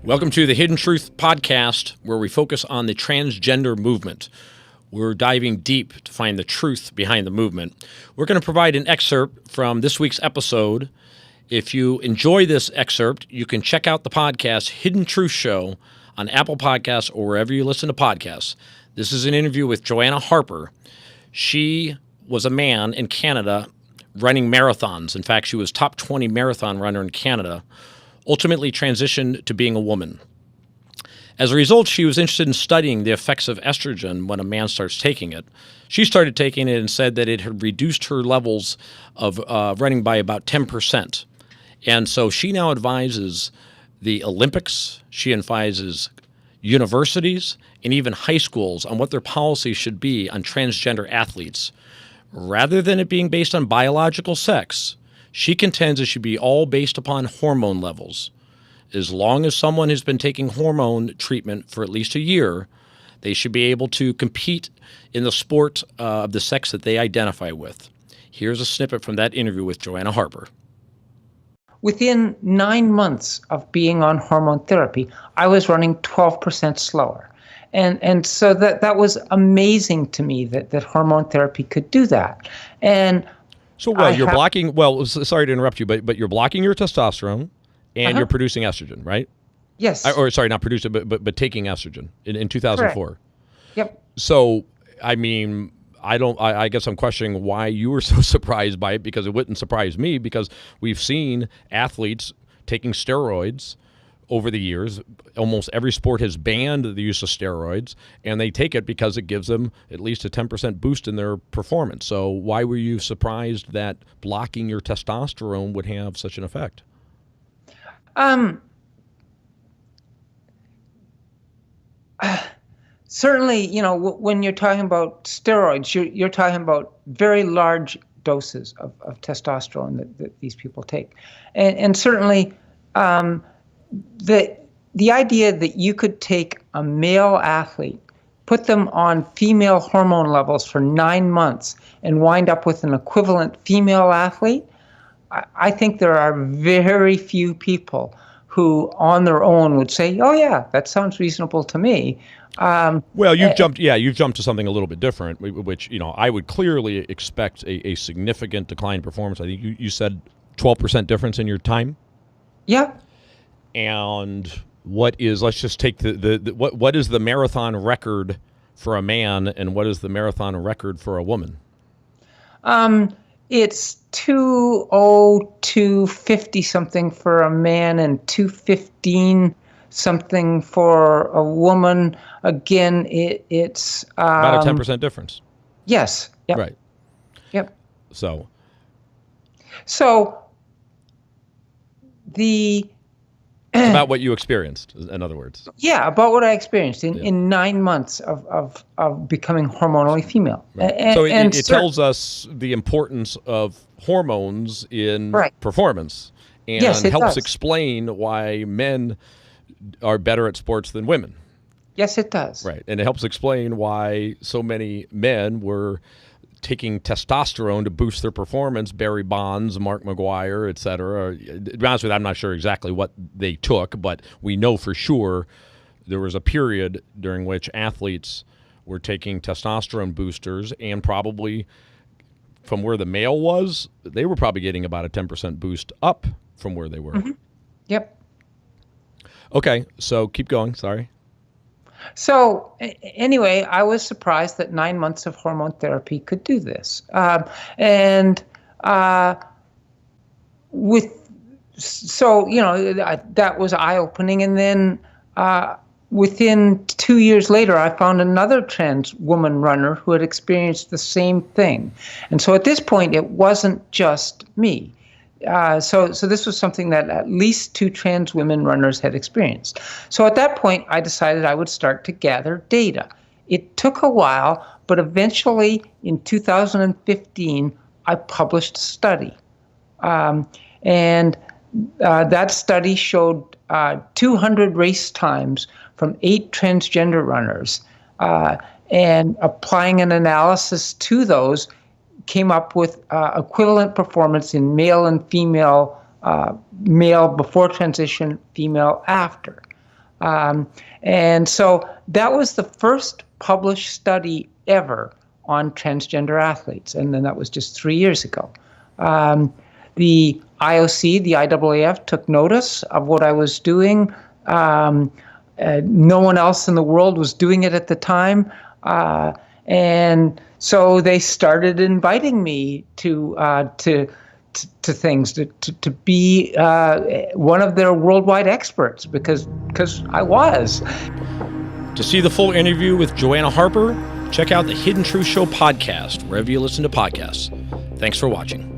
Welcome to the Hidden Truth podcast, where we focus on the transgender movement. We're diving deep to find the truth behind the movement. We're going to provide an excerpt from this week's episode. If you enjoy this excerpt, you can check out the podcast Hidden Truth Show on Apple Podcasts or wherever you listen to podcasts. This is an interview with Joanna Harper. She was a man in Canada running marathons. In fact, she was top 20 marathon runner in Canada, ultimately transitioned to being a woman. As a result, she was interested in studying the effects of estrogen when a man starts taking it. She started taking it and said that it had reduced her levels of running by about 10%. And so she now advises the Olympics, she advises universities, and even high schools on what their policies should be on transgender athletes. Rather than it being based on biological sex, she contends it should be all based upon hormone levels. As long as someone has been taking hormone treatment for at least a year, they should be able to compete in the sport of the sex that they identify with. Here's a snippet from that interview with Joanna Harper. Within 9 months of being on hormone therapy, I was running 12% slower. And so that was amazing to me that hormone therapy could do that. And so, sorry to interrupt you, but you're blocking your testosterone and you're producing estrogen, right? Yes. Not producing, but taking estrogen in 2004. Correct. Yep. So, I mean, I guess I'm questioning why you were so surprised by it, because it wouldn't surprise me, because we've seen athletes taking steroids over the years. Almost every sport has banned the use of steroids, and they take it because it gives them at least a 10% boost in their performance. So why were you surprised that blocking your testosterone would have such an effect? Certainly, when you're talking about steroids, you're talking about very large doses of testosterone that these people take. And certainly, the idea that you could take a male athlete, put them on female hormone levels for 9 months, and wind up with an equivalent female athlete, I think there are very few people who on their own would say, oh yeah, that sounds reasonable to me. You've jumped to something a little bit different, which, I would clearly expect a significant decline in performance. I think you said 12% difference in your time? Yeah. And let's just take what is the marathon record for a man, and what is the marathon record for a woman? It's 2:02:50 something for a man and 2:15 something for a woman. Again, it's about a 10% difference. Yes. Yep. Right. Yep. So about what you experienced, in other words. Yeah, about what I experienced in 9 months of becoming hormonally female. Right. It tells us the importance of hormones in performance, and helps explain why men are better at sports than women. Yes, it does. Right, and it helps explain why so many men were taking testosterone to boost their performance. Barry Bonds, Mark McGuire, et cetera. To be honest with you, I'm not sure exactly what they took, but we know for sure there was a period during which athletes were taking testosterone boosters, and probably from where the male was, they were probably getting about a 10% boost up from where they were. Mm-hmm. Yep. Okay, so keep going. Sorry. So anyway, I was surprised that 9 months of hormone therapy could do this. That was eye-opening. And then within 2 years later, I found another trans woman runner who had experienced the same thing. And so at this point, it wasn't just me. So this was something that at least 2 trans women runners had experienced. So at that point, I decided I would start to gather data. It took a while, but eventually in 2015, I published a study. That study showed 200 race times from 8 transgender runners, and applying an analysis to those, came up with equivalent performance in male and female, male before transition, female after. And so that was the first published study ever on transgender athletes. And then that was just 3 years ago. The IOC, the IAAF, took notice of what I was doing. No one else in the world was doing it at the time. And so they started inviting me to things, to be one of their worldwide experts, because I was. To see the full interview with Joanna Harper, check out the Hidden Truth Show podcast, wherever you listen to podcasts. Thanks for watching.